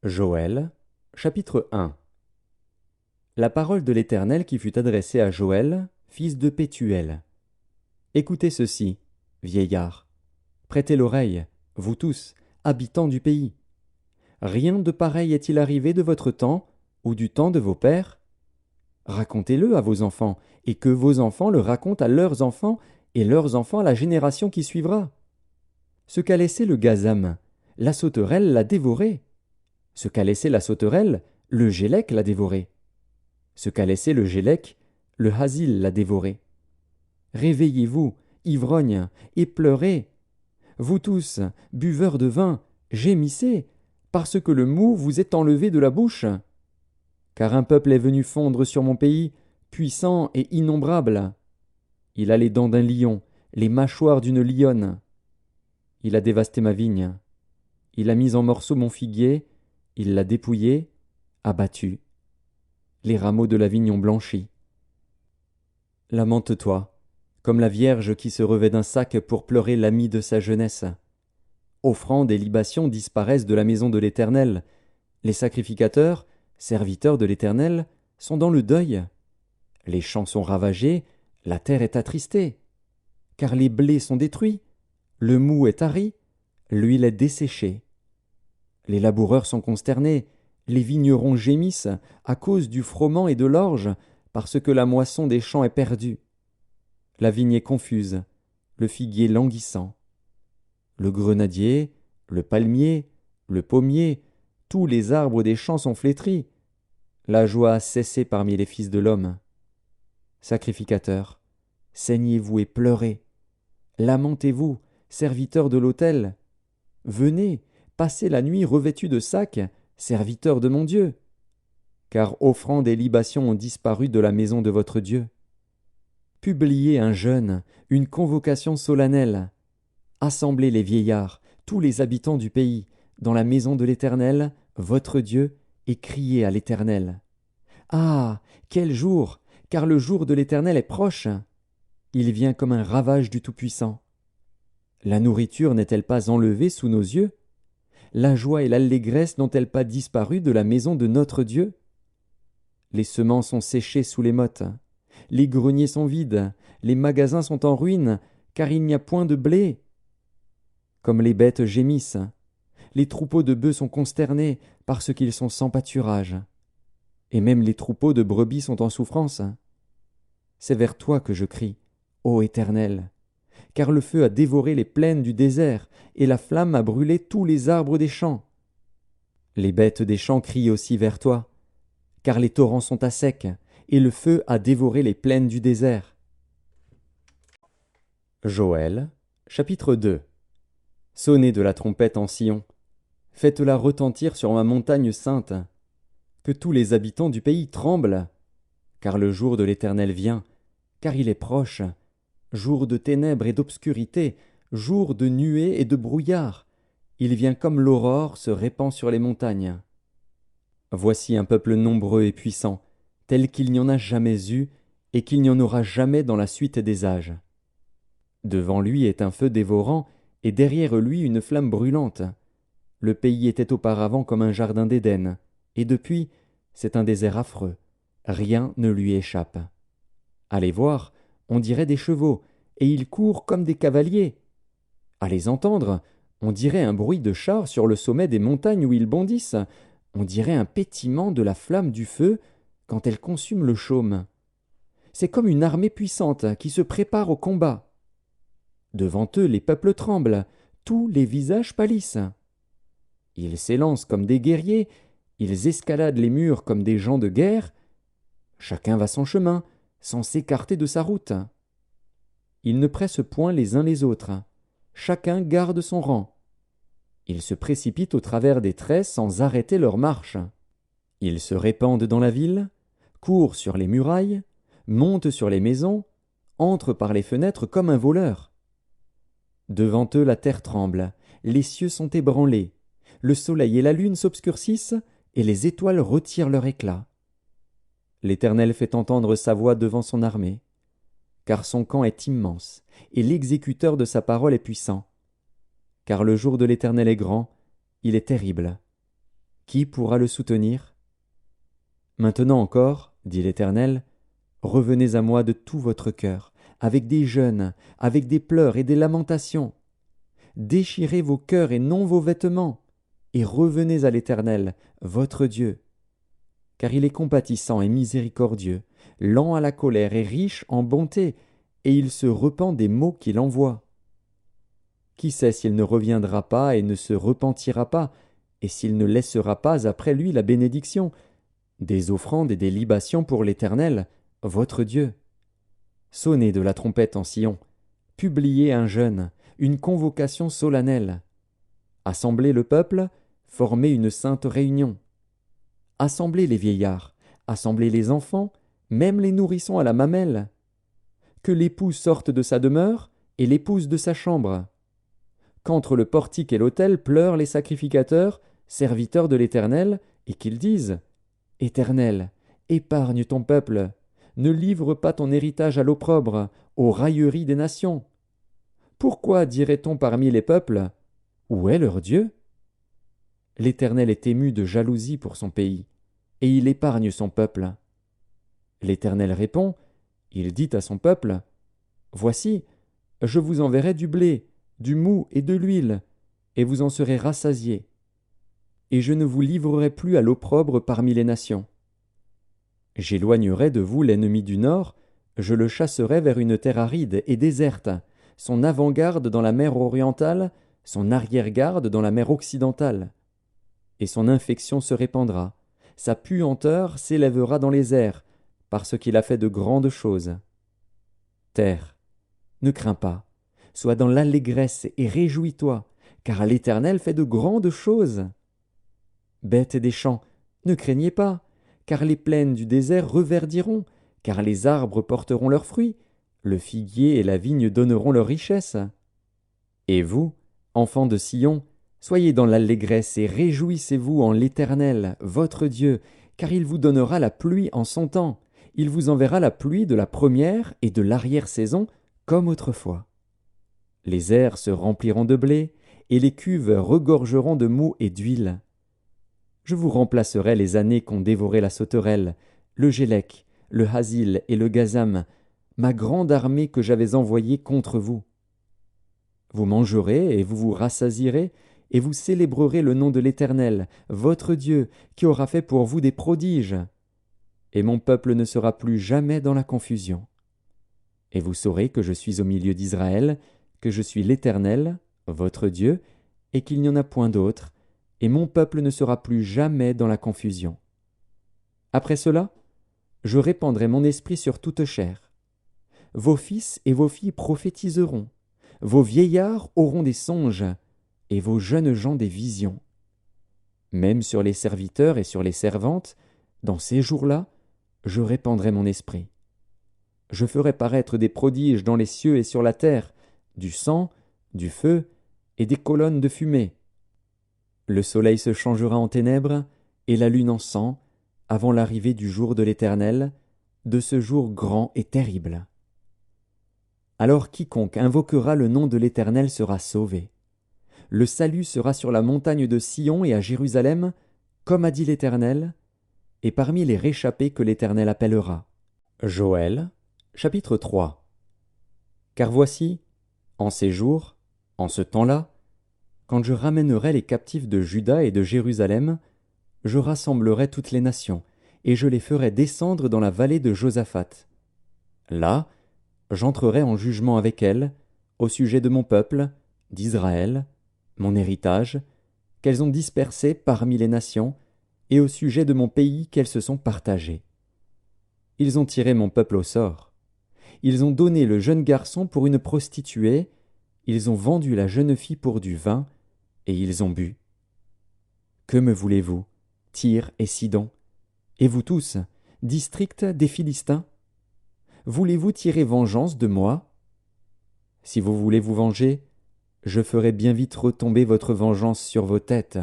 Joël, chapitre 1. La parole de l'Éternel qui fut adressée à Joël, fils de Pétuel. Écoutez ceci, vieillards. Prêtez l'oreille, vous tous, habitants du pays. Rien de pareil est-il arrivé de votre temps ou du temps de vos pères? Racontez-le à vos enfants, et que vos enfants le racontent à leurs enfants, et leurs enfants à la génération qui suivra. Ce qu'a laissé le gazam, la sauterelle l'a dévoré. Ce qu'a laissé la sauterelle, le gélec l'a dévoré. Ce qu'a laissé le gélec, le hasil l'a dévoré. Réveillez-vous, ivrognes, et pleurez. Vous tous, buveurs de vin, gémissez, parce que le mou vous est enlevé de la bouche. Car un peuple est venu fondre sur mon pays, puissant et innombrable. Il a les dents d'un lion, les mâchoires d'une lionne. Il a dévasté ma vigne. Il a mis en morceaux mon figuier, il l'a dépouillé, abattu. Les rameaux de la vigne ont blanchi. Lamente-toi, comme la vierge qui se revêt d'un sac pour pleurer l'ami de sa jeunesse. Offrandes et libations disparaissent de la maison de l'Éternel. Les sacrificateurs, serviteurs de l'Éternel, sont dans le deuil. Les champs sont ravagés, la terre est attristée. Car les blés sont détruits, le mou est tari, l'huile est desséchée. Les laboureurs sont consternés, les vignerons gémissent à cause du froment et de l'orge, parce que la moisson des champs est perdue. La vigne est confuse, le figuier languissant. Le grenadier, le palmier, le pommier, tous les arbres des champs sont flétris. La joie a cessé parmi les fils de l'homme. Sacrificateurs, saignez-vous et pleurez. Lamentez-vous, serviteurs de l'autel. Venez, passez la nuit revêtus de sacs, serviteurs de mon Dieu. Car offrandes et libations ont disparu de la maison de votre Dieu. Publiez un jeûne, une convocation solennelle. Assemblez les vieillards, tous les habitants du pays, dans la maison de l'Éternel, votre Dieu, et criez à l'Éternel. Ah, quel jour, car le jour de l'Éternel est proche. Il vient comme un ravage du Tout-Puissant. La nourriture n'est-elle pas enlevée sous nos yeux? La joie et l'allégresse n'ont-elles pas disparu de la maison de notre Dieu? Les semences sont séchées sous les mottes, les greniers sont vides, les magasins sont en ruine, car il n'y a point de blé. Comme les bêtes gémissent, les troupeaux de bœufs sont consternés parce qu'ils sont sans pâturage. Et même les troupeaux de brebis sont en souffrance. C'est vers toi que je crie, ô Éternel, car le feu a dévoré les plaines du désert, et la flamme a brûlé tous les arbres des champs. Les bêtes des champs crient aussi vers toi, car les torrents sont à sec, et le feu a dévoré les plaines du désert. Joël, chapitre 2. Sonnez de la trompette en Sion, faites-la retentir sur ma montagne sainte, que tous les habitants du pays tremblent, car le jour de l'Éternel vient, car il est proche, jour de ténèbres et d'obscurité, jour de nuées et de brouillard. Il vient comme l'aurore se répand sur les montagnes. Voici un peuple nombreux et puissant, tel qu'il n'y en a jamais eu et qu'il n'y en aura jamais dans la suite des âges. Devant lui est un feu dévorant et derrière lui une flamme brûlante. Le pays était auparavant comme un jardin d'Éden, et depuis, c'est un désert affreux. Rien ne lui échappe. Allez voir, on dirait des chevaux, et ils courent comme des cavaliers. À les entendre, on dirait un bruit de chars sur le sommet des montagnes où ils bondissent. On dirait un pétillement de la flamme du feu quand elle consume le chaume. C'est comme une armée puissante qui se prépare au combat. Devant eux, les peuples tremblent, tous les visages pâlissent. Ils s'élancent comme des guerriers, ils escaladent les murs comme des gens de guerre. Chacun va son chemin, sans s'écarter de sa route. Ils ne pressent point les uns les autres, chacun garde son rang. Ils se précipitent au travers des traits sans arrêter leur marche. Ils se répandent dans la ville, courent sur les murailles, montent sur les maisons, entrent par les fenêtres comme un voleur. Devant eux la terre tremble, les cieux sont ébranlés, le soleil et la lune s'obscurcissent, et les étoiles retirent leur éclat. L'Éternel fait entendre sa voix devant son armée, car son camp est immense, et l'exécuteur de sa parole est puissant. Car le jour de l'Éternel est grand, il est terrible. qui pourra le soutenir? Maintenant encore, dit l'Éternel, revenez à moi de tout votre cœur, avec des jeûnes, avec des pleurs et des lamentations. Déchirez vos cœurs et non vos vêtements, et revenez à l'Éternel, votre Dieu. Car il est compatissant et miséricordieux, lent à la colère et riche en bonté, et il se repent des maux qu'il envoie. Qui sait s'il ne reviendra pas et ne se repentira pas, et s'il ne laissera pas après lui la bénédiction, des offrandes et des libations pour l'Éternel, votre Dieu. Sonnez de la trompette en Sion, publiez un jeûne, une convocation solennelle. Assemblez le peuple, formez une sainte réunion. Assemblez les vieillards, assemblez les enfants, même les nourrissons à la mamelle. Que l'époux sorte de sa demeure et l'épouse de sa chambre. Qu'entre le portique et l'autel pleurent les sacrificateurs, serviteurs de l'Éternel, et qu'ils disent « Éternel, épargne ton peuple, ne livre pas ton héritage à l'opprobre, aux railleries des nations. Pourquoi dirait-on parmi les peuples « Où est leur Dieu ?» L'Éternel est ému de jalousie pour son pays, et il épargne son peuple. L'Éternel répond, il dit à son peuple « Voici, je vous enverrai du blé, du mou et de l'huile, et vous en serez rassasiés. Et je ne vous livrerai plus à l'opprobre parmi les nations. J'éloignerai de vous l'ennemi du nord, je le chasserai vers une terre aride et déserte, son avant-garde dans la mer orientale, son arrière-garde dans la mer occidentale. Et son infection se répandra, sa puanteur s'élèvera dans les airs, parce qu'il a fait de grandes choses. Terre, ne crains pas, sois dans l'allégresse et réjouis-toi, car l'Éternel fait de grandes choses. Bêtes des champs, ne craignez pas, car les plaines du désert reverdiront, car les arbres porteront leurs fruits, le figuier et la vigne donneront leur richesse. Et vous, enfants de Sion, soyez dans l'allégresse et réjouissez-vous en l'Éternel, votre Dieu, car il vous donnera la pluie en son temps, il vous enverra la pluie de la première et de l'arrière-saison, comme autrefois. Les airs se rempliront de blé, et les cuves regorgeront de mou et d'huile. Je vous remplacerai les années qu'ont dévoré la sauterelle, le gélec, le hasil et le gazam, ma grande armée que j'avais envoyée contre vous. Vous mangerez et vous vous rassasierez, et vous célébrerez le nom de l'Éternel, votre Dieu, qui aura fait pour vous des prodiges. Et mon peuple ne sera plus jamais dans la confusion. Et vous saurez que je suis au milieu d'Israël, que je suis l'Éternel, votre Dieu, et qu'il n'y en a point d'autre, et mon peuple ne sera plus jamais dans la confusion. Après cela, je répandrai mon esprit sur toute chair. Vos fils et vos filles prophétiseront, vos vieillards auront des songes, et vos jeunes gens des visions. Même sur les serviteurs et sur les servantes, dans ces jours-là, je répandrai mon esprit. Je ferai paraître des prodiges dans les cieux et sur la terre, du sang, du feu et des colonnes de fumée. Le soleil se changera en ténèbres et la lune en sang, avant l'arrivée du jour de l'Éternel, de ce jour grand et terrible. Alors quiconque invoquera le nom de l'Éternel sera sauvé. Le salut sera sur la montagne de Sion et à Jérusalem, comme a dit l'Éternel, et parmi les réchappés que l'Éternel appellera. Joël, chapitre 3. Car voici, en ces jours, en ce temps-là, quand je ramènerai les captifs de Juda et de Jérusalem, je rassemblerai toutes les nations, et je les ferai descendre dans la vallée de Josaphat. Là, j'entrerai en jugement avec elles, au sujet de mon peuple, d'Israël, mon héritage, qu'elles ont dispersé parmi les nations, et au sujet de mon pays qu'elles se sont partagées. Ils ont tiré mon peuple au sort. Ils ont donné le jeune garçon pour une prostituée, ils ont vendu la jeune fille pour du vin, et ils ont bu. Que me voulez-vous, Tyr et Sidon, et vous tous, district des Philistins? Voulez-vous tirer vengeance de moi? Si vous voulez vous venger, je ferai bien vite retomber votre vengeance sur vos têtes.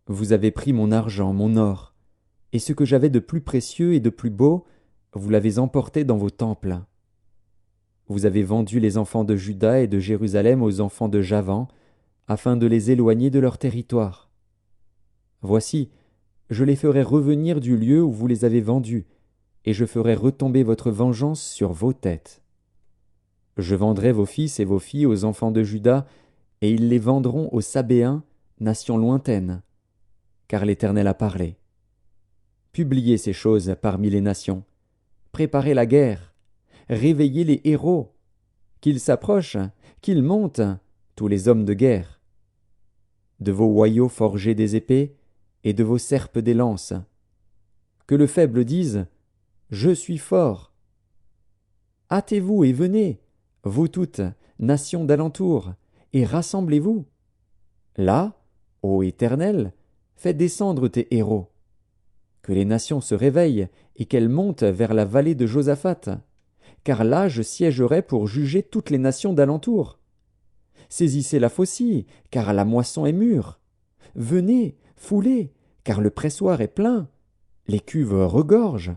Vous avez pris mon argent, mon or, et ce que j'avais de plus précieux et de plus beau, vous l'avez emporté dans vos temples. Vous avez vendu les enfants de Juda et de Jérusalem aux enfants de Javan, afin de les éloigner de leur territoire. Voici, je les ferai revenir du lieu où vous les avez vendus, et je ferai retomber votre vengeance sur vos têtes. Je vendrai vos fils et vos filles aux enfants de Juda, et ils les vendront aux Sabéens, nation lointaine, car l'Éternel a parlé. Publiez ces choses parmi les nations, préparez la guerre, réveillez les héros, qu'ils s'approchent, qu'ils montent, tous les hommes de guerre. De vos hoyaux forgez des épées, et de vos serpes des lances. Que le faible dise « Je suis fort ». Hâtez-vous et venez, vous toutes, nations d'alentour, et rassemblez-vous. Là, ô Éternel, fais descendre tes héros. Que les nations se réveillent et qu'elles montent vers la vallée de Josaphat, car là je siégerai pour juger toutes les nations d'alentour. Saisissez la faucille, car la moisson est mûre. Venez, foulez, car le pressoir est plein. Les cuves regorgent.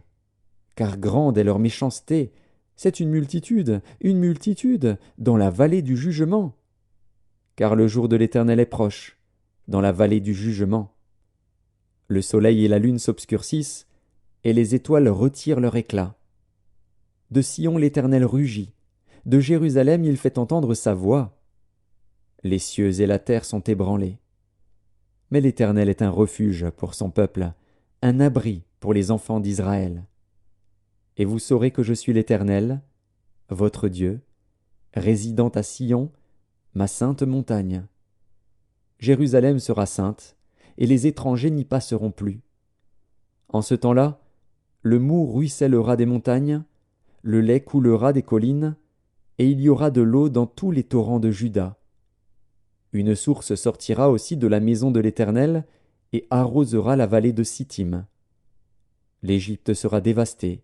Car grande est leur méchanceté. C'est une multitude, dans la vallée du jugement. Car le jour de l'Éternel est proche, dans la vallée du jugement. Le soleil et la lune s'obscurcissent, et les étoiles retirent leur éclat. De Sion l'Éternel rugit, de Jérusalem il fait entendre sa voix. Les cieux et la terre sont ébranlés. Mais l'Éternel est un refuge pour son peuple, un abri pour les enfants d'Israël. Et vous saurez que je suis l'Éternel, votre Dieu, résidant à Sion, ma sainte montagne. Jérusalem sera sainte, et les étrangers n'y passeront plus. En ce temps-là, le moût ruissellera des montagnes, le lait coulera des collines, et il y aura de l'eau dans tous les torrents de Juda. Une source sortira aussi de la maison de l'Éternel, et arrosera la vallée de Sittim. L'Égypte sera dévastée,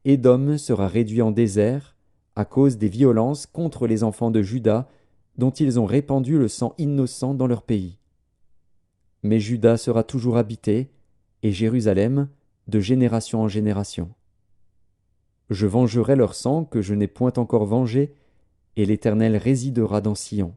Édom sera réduit en désert, à cause des violences contre les enfants de Juda, dont ils ont répandu le sang innocent dans leur pays. Mais Juda sera toujours habité, et Jérusalem, de génération en génération. Je vengerai leur sang que je n'ai point encore vengé, et l'Éternel résidera dans Sion.